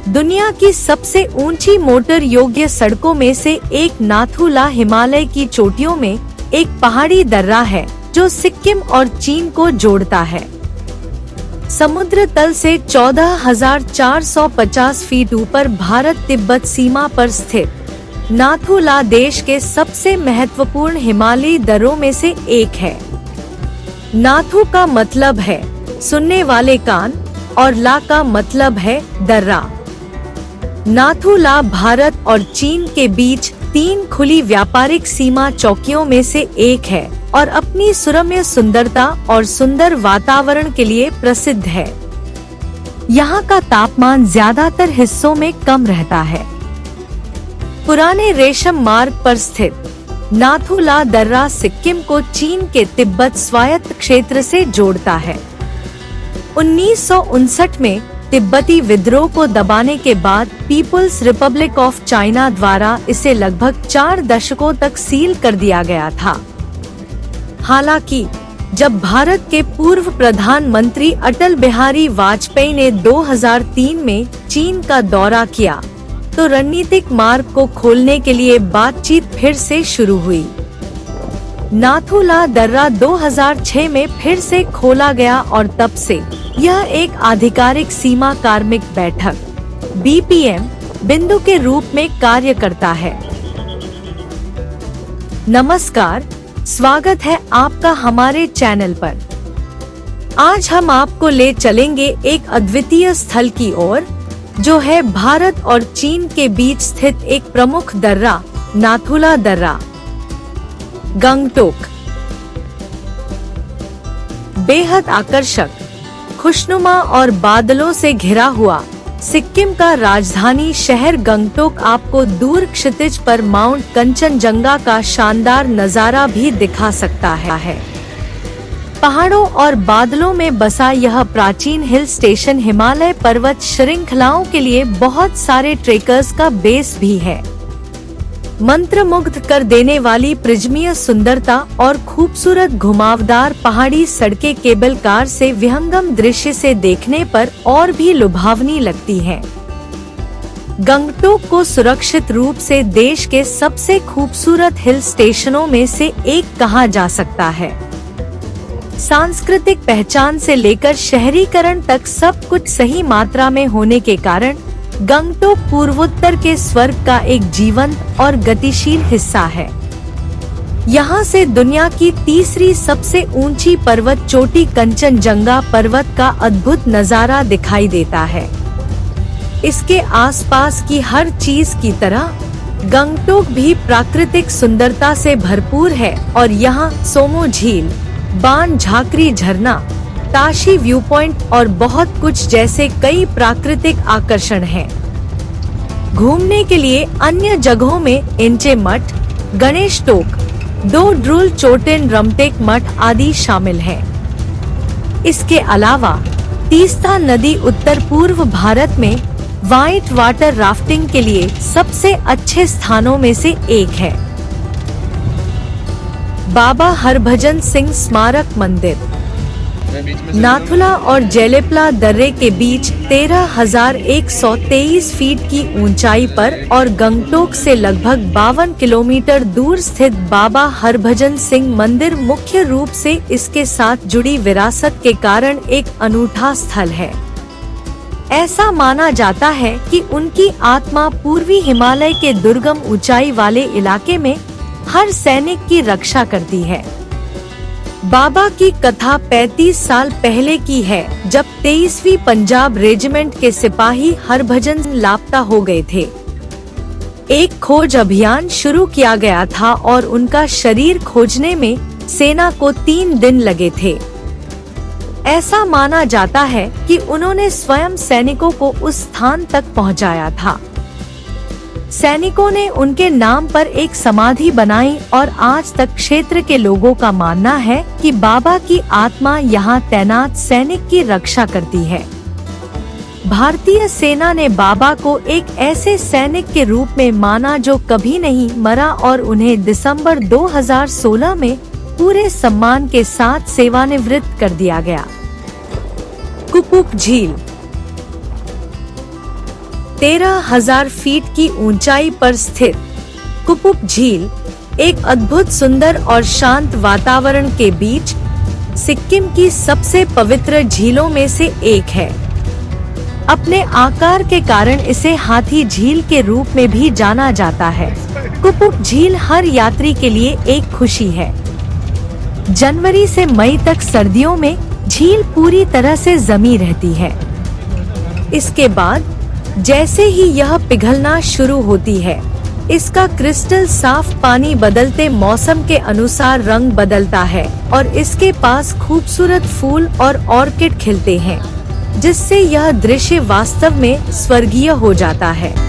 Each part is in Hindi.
दुनिया की सबसे ऊंची मोटर योग्य सड़कों में से एक नाथू ला हिमालय की चोटियों में एक पहाड़ी दर्रा है जो सिक्किम और चीन को जोड़ता है। समुद्र तल से 14,450 फीट ऊपर भारत तिब्बत सीमा पर स्थित नाथू ला देश के सबसे महत्वपूर्ण हिमालयी दर्रों में से एक है। नाथू का मतलब है सुनने वाले कान और ला का मतलब है दर्रा। नाथू ला भारत और चीन के बीच 3 खुली व्यापारिक सीमा चौकियों में से एक है और अपनी सुरम्य सुंदरता और सुंदर वातावरण के लिए प्रसिद्ध है। यहाँ का तापमान ज्यादातर हिस्सों में कम रहता है। पुराने रेशम मार्ग पर स्थित नाथू ला दर्रा सिक्किम को चीन के तिब्बत स्वायत्त क्षेत्र से जोड़ता है। 1959 में तिब्बती विद्रोह को दबाने के बाद पीपुल्स रिपब्लिक ऑफ चाइना द्वारा इसे लगभग 4 दशकों तक सील कर दिया गया था। हालांकि जब भारत के पूर्व प्रधानमंत्री अटल बिहारी वाजपेयी ने 2003 में चीन का दौरा किया तो रणनीतिक मार्ग को खोलने के लिए बातचीत फिर से शुरू हुई। नाथू ला दर्रा 2006 में फिर से खोला गया और तब से यह एक आधिकारिक सीमा कार्मिक बैठक BPM बिंदु के रूप में कार्य करता है। नमस्कार, स्वागत है आपका हमारे चैनल पर। आज हम आपको ले चलेंगे एक अद्वितीय स्थल की ओर, जो है भारत और चीन के बीच स्थित एक प्रमुख दर्रा नाथू ला दर्रा। गंगटोक बेहद आकर्षक, खुशनुमा और बादलों से घिरा हुआ सिक्किम का राजधानी शहर गंगटोक आपको दूर क्षितिज पर माउंट कंचनजंगा का शानदार नजारा भी दिखा सकता है। पहाड़ों और बादलों में बसा यह प्राचीन हिल स्टेशन हिमालय पर्वत श्रृंखलाओं के लिए बहुत सारे ट्रेकर्स का बेस भी है। मंत्रमुग्ध कर देने वाली प्रिज्मीय सुंदरता और खूबसूरत घुमावदार पहाड़ी सड़कें केबल कार से विहंगम दृश्य से देखने पर और भी लुभावनी लगती हैं। गंगटोक को सुरक्षित रूप से देश के सबसे खूबसूरत हिल स्टेशनों में से एक कहा जा सकता है। सांस्कृतिक पहचान से लेकर शहरीकरण तक सब कुछ सही मात्रा में होने के कारण गंगटोक पूर्वोत्तर के स्वर्ग का एक जीवंत और गतिशील हिस्सा है। यहाँ से दुनिया की तीसरी सबसे ऊंची पर्वत चोटी कंचनजंगा पर्वत का अद्भुत नजारा दिखाई देता है। इसके आसपास की हर चीज की तरह गंगटोक भी प्राकृतिक सुंदरता से भरपूर है और यहाँ सोमो झील, बाण झाकरी झरना, ताशी व्यू पॉइंट और बहुत कुछ जैसे कई प्राकृतिक आकर्षण हैं। घूमने के लिए अन्य जगहों में इंचे मठ, गणेश टोक, दो ड्रुल चोटिन रमटेक मठ आदि शामिल हैं। इसके अलावा तीस्ता नदी उत्तर पूर्व भारत में व्हाइट वाटर राफ्टिंग के लिए सबसे अच्छे स्थानों में से एक है। बाबा हरभजन सिंह स्मारक मंदिर नाथुला और जेलेपला दर्रे के बीच 13,123 फीट की ऊंचाई पर और गंगटोक से लगभग 52 किलोमीटर दूर स्थित बाबा हरभजन सिंह मंदिर मुख्य रूप से इसके साथ जुड़ी विरासत के कारण एक अनूठा स्थल है। ऐसा माना जाता है कि उनकी आत्मा पूर्वी हिमालय के दुर्गम ऊंचाई वाले इलाके में हर सैनिक की रक्षा करती है। बाबा की कथा 35 साल पहले की है, जब 23वीं पंजाब रेजिमेंट के सिपाही हरभजन लापता हो गए थे। एक खोज अभियान शुरू किया गया था और उनका शरीर खोजने में सेना को 3 दिन लगे थे। ऐसा माना जाता है कि उन्होंने स्वयं सैनिकों को उस स्थान तक पहुंचाया था। सैनिकों ने उनके नाम पर एक समाधि बनाई और आज तक क्षेत्र के लोगों का मानना है कि बाबा की आत्मा यहाँ तैनात सैनिक की रक्षा करती है। भारतीय सेना ने बाबा को एक ऐसे सैनिक के रूप में माना जो कभी नहीं मरा और उन्हें दिसंबर 2016 में पूरे सम्मान के साथ सेवानिवृत्त कर दिया गया। कुपुक झील 13,000 फीट की ऊंचाई पर स्थित कुपुप झील एक अद्भुत सुंदर और शांत वातावरण के बीच सिक्किम की सबसे पवित्र झीलों में से एक है। अपने आकार के कारण इसे हाथी झील के रूप में भी जाना जाता है। कुपुप झील हर यात्री के लिए एक खुशी है। जनवरी से मई तक सर्दियों में झील पूरी तरह से जमी रहती है। इसके बाद जैसे ही यह पिघलना शुरू होती है, इसका क्रिस्टल साफ पानी बदलते मौसम के अनुसार रंग बदलता है और इसके पास खूबसूरत फूल और ऑर्किड खिलते हैं, जिससे यह दृश्य वास्तव में स्वर्गीय हो जाता है।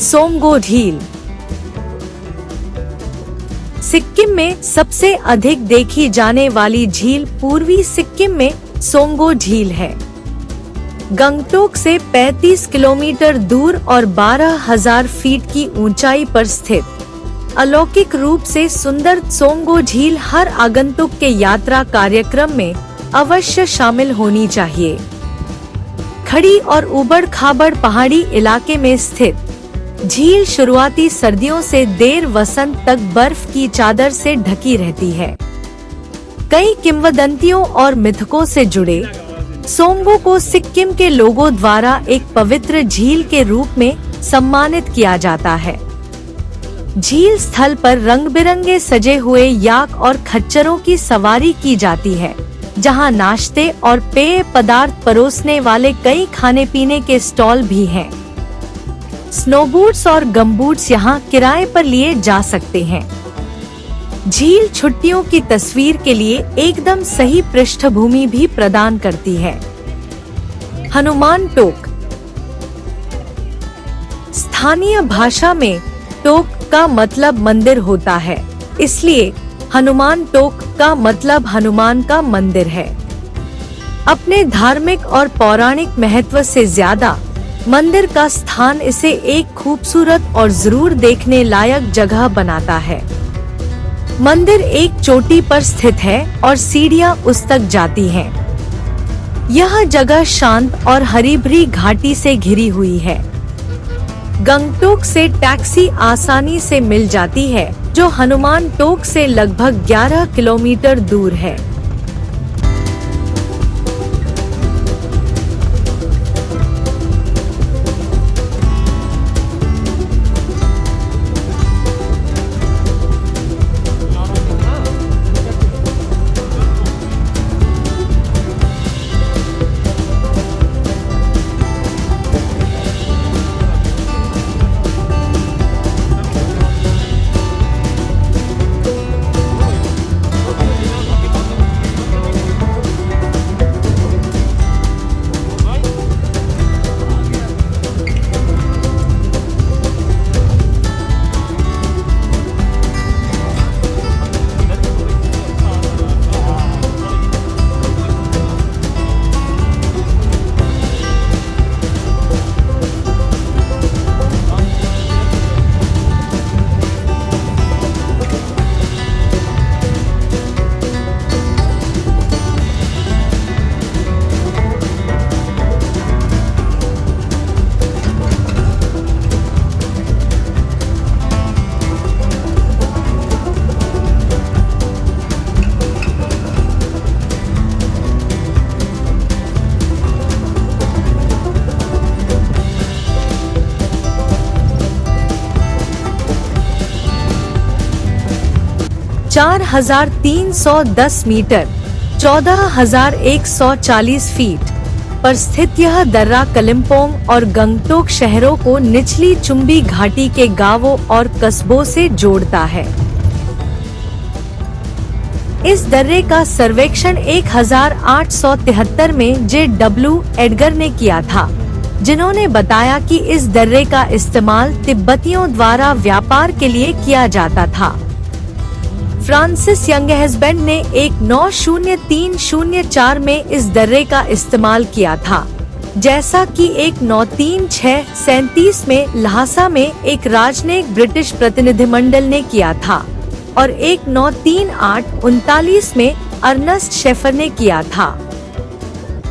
सोमगो झील सिक्किम में सबसे अधिक देखी जाने वाली झील पूर्वी सिक्किम में सोमगो झील है। गंगटोक से 35 किलोमीटर दूर और 12,000 फीट की ऊंचाई पर स्थित अलौकिक रूप से सुंदर सोमगो झील हर आगंतुक के यात्रा कार्यक्रम में अवश्य शामिल होनी चाहिए। खड़ी और उबड़-खाबड़ पहाड़ी इलाके में स्थित झील शुरुआती सर्दियों से देर वसंत तक बर्फ की चादर से ढकी रहती है। कई किंवदंतियों और मिथकों से जुड़े सोमगो को सिक्किम के लोगों द्वारा एक पवित्र झील के रूप में सम्मानित किया जाता है। झील स्थल पर रंग बिरंगे सजे हुए याक और खच्चरों की सवारी की जाती है, जहां नाश्ते और पेय पदार्थ परोसने वाले कई खाने पीने के स्टॉल भी हैं। स्नोबूट्स और गमबूट्स यहाँ किराए पर लिए जा सकते हैं। झील छुट्टियों की तस्वीर के लिए एकदम सही पृष्ठभूमि भी प्रदान करती है। हनुमान टोक स्थानीय भाषा में टोक का मतलब मंदिर होता है, इसलिए हनुमान टोक का मतलब हनुमान का मंदिर है। अपने धार्मिक और पौराणिक महत्व से ज्यादा मंदिर का स्थान इसे एक खूबसूरत और जरूर देखने लायक जगह बनाता है। मंदिर एक चोटी पर स्थित है और सीढ़ियां उस तक जाती हैं। यह जगह शांत और हरी भरी घाटी से घिरी हुई है। गंगटोक से टैक्सी आसानी से मिल जाती है, जो हनुमान टोक से लगभग 11 किलोमीटर दूर है। 4,310 मीटर 14,140 फीट पर स्थित यह दर्रा कलिम्पोंग और गंगटोक शहरों को निचली चुंबी घाटी के गांवों और कस्बों से जोड़ता है। इस दर्रे का सर्वेक्षण 1873 में J.W. एडगर ने किया था, जिन्होंने बताया कि इस दर्रे का इस्तेमाल तिब्बतियों द्वारा व्यापार के लिए किया जाता था। फ्रांसिस यंगहस्बैंड ने 190304 में इस दर्रे का इस्तेमाल किया था, जैसा कि 1936-37 में ल्हासा में एक राजनयिक ब्रिटिश प्रतिनिधिमंडल ने किया था और 1938-39 में अर्नस्ट शेफर ने किया था।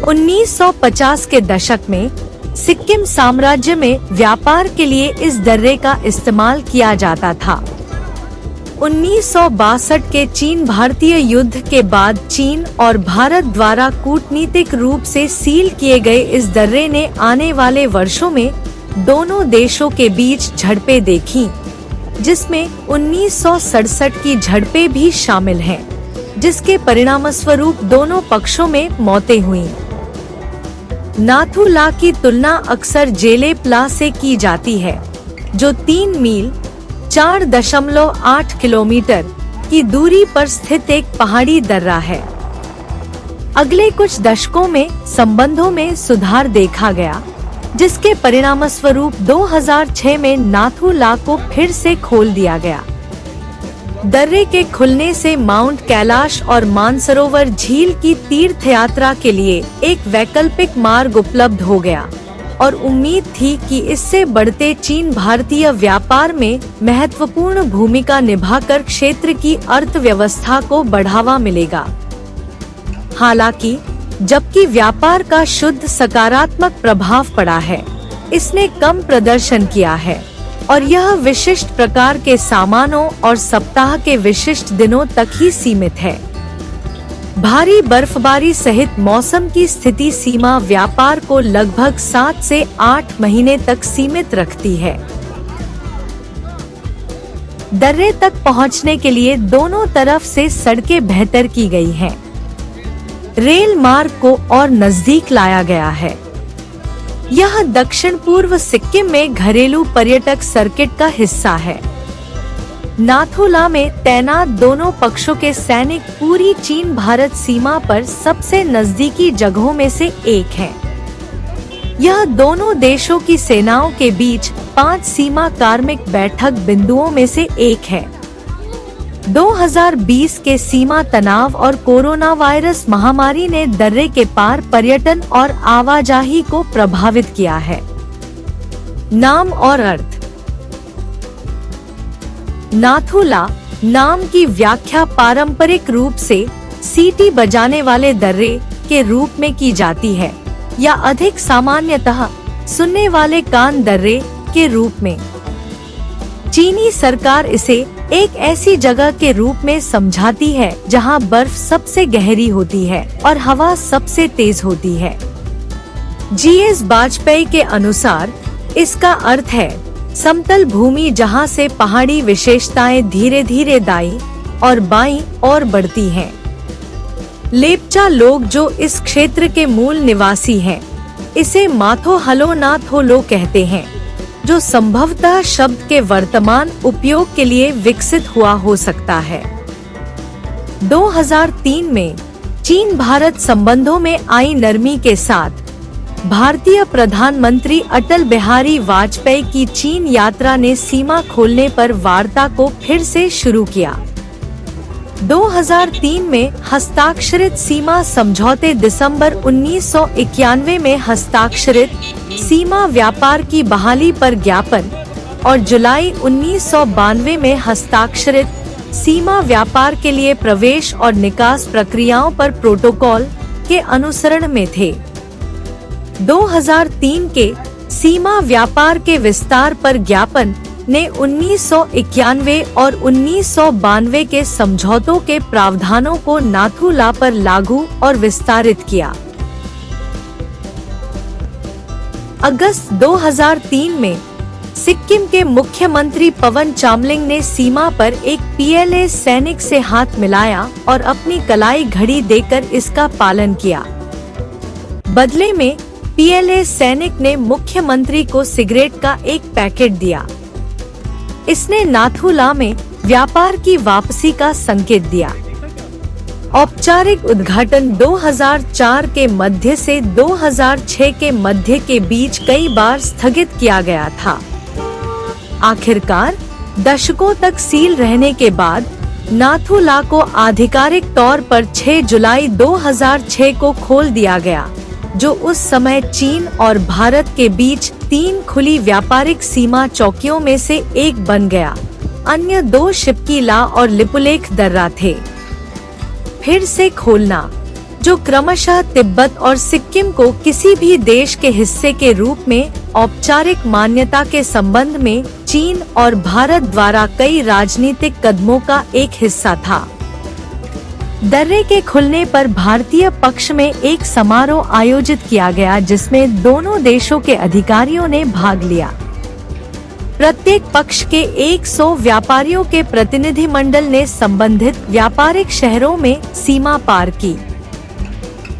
1950 के दशक में सिक्किम साम्राज्य में व्यापार के लिए इस दर्रे का इस्तेमाल किया जाता था। 1962 के चीन भारतीय युद्ध के बाद चीन और भारत द्वारा कूटनीतिक रूप से सील किए गए इस दर्रे ने आने वाले वर्षों में दोनों देशों के बीच झड़पें देखीं, जिसमें 1967 की झड़पें भी शामिल हैं, जिसके परिणामस्वरूप दोनों पक्षों में मौतें हुईं। नाथू ला की तुलना अक्सर जेले प्ला से की जाती है, जो 3 मील 4.8 किलोमीटर की दूरी पर स्थित एक पहाड़ी दर्रा है। अगले कुछ दशकों में संबंधों में सुधार देखा गया, जिसके परिणामस्वरूप 2006 में नाथू ला को फिर से खोल दिया गया। दर्रे के खुलने से माउंट कैलाश और मानसरोवर झील की तीर्थ यात्रा के लिए एक वैकल्पिक मार्ग उपलब्ध हो गया और उम्मीद थी कि इससे बढ़ते चीन भारतीय व्यापार में महत्वपूर्ण भूमिका निभाकर क्षेत्र की अर्थव्यवस्था को बढ़ावा मिलेगा। हालांकि जबकि व्यापार का शुद्ध सकारात्मक प्रभाव पड़ा है, इसने कम प्रदर्शन किया है और यह विशिष्ट प्रकार के सामानों और सप्ताह के विशिष्ट दिनों तक ही सीमित है। भारी बर्फबारी सहित मौसम की स्थिति सीमा व्यापार को लगभग 7 से 8 महीने तक सीमित रखती है। दर्रे तक पहुंचने के लिए दोनों तरफ से सड़कें बेहतर की गई हैं। रेल मार्ग को और नजदीक लाया गया है। यह दक्षिण पूर्व सिक्किम में घरेलू पर्यटक सर्किट का हिस्सा है। नाथू ला में तैनात दोनों पक्षों के सैनिक पूरी चीन भारत सीमा पर सबसे नजदीकी जगहों में से एक है। यह दोनों देशों की सेनाओं के बीच 5 सीमा कार्मिक बैठक बिंदुओं में से एक है। 2020 के सीमा तनाव और कोरोना वायरस महामारी ने दर्रे के पार पर्यटन और आवाजाही को प्रभावित किया है। नाम और अर्थ। नाथू ला नाम की व्याख्या पारंपरिक रूप से सीटी बजाने वाले दर्रे के रूप में की जाती है या अधिक सामान्यतः सुनने वाले कान दर्रे के रूप में। चीनी सरकार इसे एक ऐसी जगह के रूप में समझाती है जहां बर्फ सबसे गहरी होती है और हवा सबसे तेज होती है। जीएस वाजपेयी के अनुसार इसका अर्थ है समतल भूमि जहां से पहाड़ी विशेषताएं धीरे धीरे दाईं और बाईं ओर बढ़ती हैं। लेप्चा लोग जो इस क्षेत्र के मूल निवासी हैं, इसे माथो हलो नाथोलो कहते हैं, जो संभवतः शब्द के वर्तमान उपयोग के लिए विकसित हुआ हो सकता है। 2003 में चीन भारत संबंधों में आई नरमी के साथ भारतीय प्रधानमंत्री अटल बिहारी वाजपेयी की चीन यात्रा ने सीमा खोलने पर वार्ता को फिर से शुरू किया। 2003 में हस्ताक्षरित सीमा समझौते, दिसंबर 1991 में हस्ताक्षरित सीमा व्यापार की बहाली पर ज्ञापन और जुलाई 1992 में हस्ताक्षरित सीमा व्यापार के लिए प्रवेश और निकास प्रक्रियाओं पर प्रोटोकॉल के अनुसरण में थे। 2003 के सीमा व्यापार के विस्तार पर ज्ञापन ने 1991 और 1992 के समझौतों के प्रावधानों को नाथू ला पर लागू और विस्तारित किया। अगस्त 2003 में सिक्किम के मुख्यमंत्री पवन चामलिंग ने सीमा पर एक PLA सैनिक से हाथ मिलाया और अपनी कलाई घड़ी देकर इसका पालन किया। बदले में PLA सैनिक ने मुख्यमंत्री को सिगरेट का एक पैकेट दिया। इसने नाथू-ला में व्यापार की वापसी का संकेत दिया। औपचारिक उद्घाटन 2004 के मध्य से 2006 के मध्य के बीच कई बार स्थगित किया गया था। आखिरकार दशकों तक सील रहने के बाद नाथू-ला को आधिकारिक तौर पर 6 जुलाई 2006 को खोल दिया गया, जो उस समय चीन और भारत के बीच 3 खुली व्यापारिक सीमा चौकियों में से एक बन गया। अन्य 2 शिप्की ला और लिपुलेख दर्रा थे। फिर से खोलना, जो क्रमशः तिब्बत और सिक्किम को किसी भी देश के हिस्से के रूप में औपचारिक मान्यता के संबंध में चीन और भारत द्वारा कई राजनीतिक कदमों का एक हिस्सा था। दर्रे के खुलने पर भारतीय पक्ष में एक समारोह आयोजित किया गया, जिसमें दोनों देशों के अधिकारियों ने भाग लिया। प्रत्येक पक्ष के 100 व्यापारियों के प्रतिनिधिमंडल ने संबंधित व्यापारिक शहरों में सीमा पार की।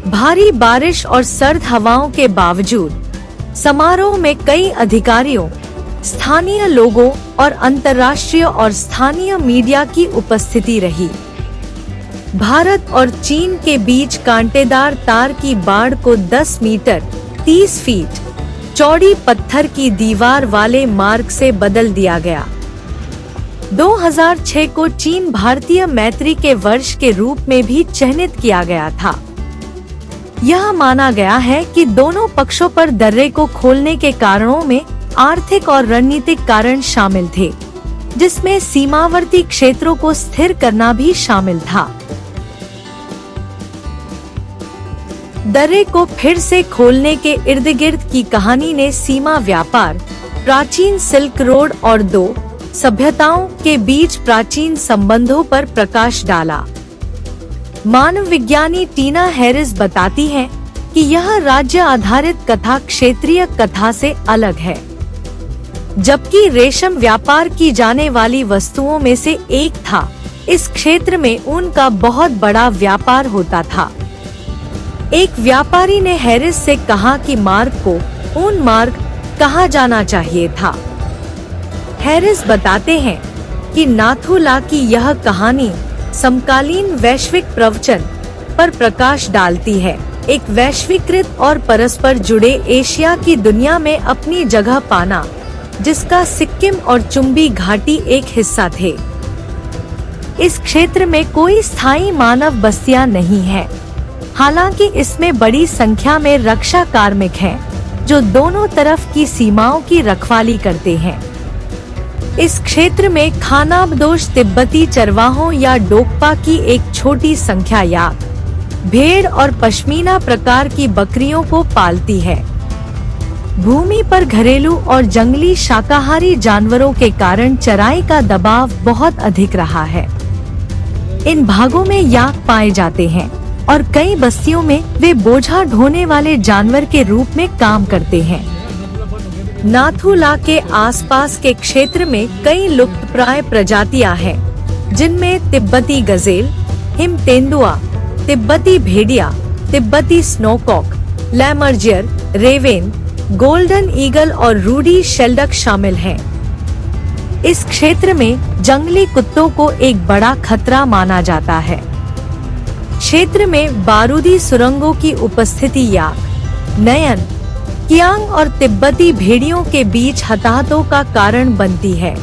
भारी बारिश और सर्द हवाओं के बावजूद समारोह में कई अधिकारियों, स्थानीय लोगों और अंतर्राष्ट्रीय और स्थानीय मीडिया की उपस्थिति रही। भारत और चीन के बीच कांटेदार तार की बाड़ को 10 मीटर 30 फीट चौड़ी पत्थर की दीवार वाले मार्ग से बदल दिया गया। 2006 को चीन भारतीय मैत्री के वर्ष के रूप में भी चिन्हित किया गया था। यह माना गया है कि दोनों पक्षों पर दर्रे को खोलने के कारणों में आर्थिक और रणनीतिक कारण शामिल थे, जिसमें सीमावर्ती क्षेत्रों को स्थिर करना भी शामिल था। दर्रे को फिर से खोलने के इर्द गिर्द की कहानी ने सीमा व्यापार, प्राचीन सिल्क रोड और 2 सभ्यताओं के बीच प्राचीन संबंधों पर प्रकाश डाला। मानव विज्ञानी टीना हैरिस बताती हैं कि यह राज्य आधारित कथा क्षेत्रीय कथा से अलग है। जबकि रेशम व्यापार की जाने वाली वस्तुओं में से एक था, इस क्षेत्र में ऊन का बहुत बड़ा व्यापार होता था। एक व्यापारी ने हैरिस से कहा कि मार्ग को ऊन मार्ग कहा जाना चाहिए था। हैरिस बताते हैं कि नाथू-ला की यह कहानी समकालीन वैश्विक प्रवचन पर प्रकाश डालती है, एक वैश्वीकृत और परस्पर जुड़े एशिया की दुनिया में अपनी जगह पाना, जिसका सिक्किम और चुम्बी घाटी एक हिस्सा थे। इस क्षेत्र में कोई स्थायी मानव बस्तियां नहीं है, हालांकि इसमें बड़ी संख्या में रक्षा कार्मिक हैं, जो दोनों तरफ की सीमाओं की रखवाली करते हैं। इस क्षेत्र में खानाबदोश तिब्बती चरवाहों या डोकपा की एक छोटी संख्या या भेड़ और पश्मीना प्रकार की बकरियों को पालती है। भूमि पर घरेलू और जंगली शाकाहारी जानवरों के कारण चराई का दबाव बहुत अधिक रहा है। इन भागों में याक पाए जाते हैं और कई बस्तियों में वे बोझा ढोने वाले जानवर के रूप में काम करते हैं। नाथू-ला के आसपास के क्षेत्र में कई लुप्तप्राय प्रजातियां हैं, जिनमें तिब्बती गजेल, हिम तेंदुआ, तिब्बती भेड़िया, तिब्बती स्नोकॉक, लैमर्जियर, रेवेन, गोल्डन ईगल और रूडी शेल्डक शामिल हैं। इस क्षेत्र में जंगली कुत्तों को एक बड़ा खतरा माना जाता है। क्षेत्र में बारूदी सुरंगों की उपस्थिति याक, नयन, कियांग और तिब्बती भेड़ियों के बीच हताहतों का कारण बनती है।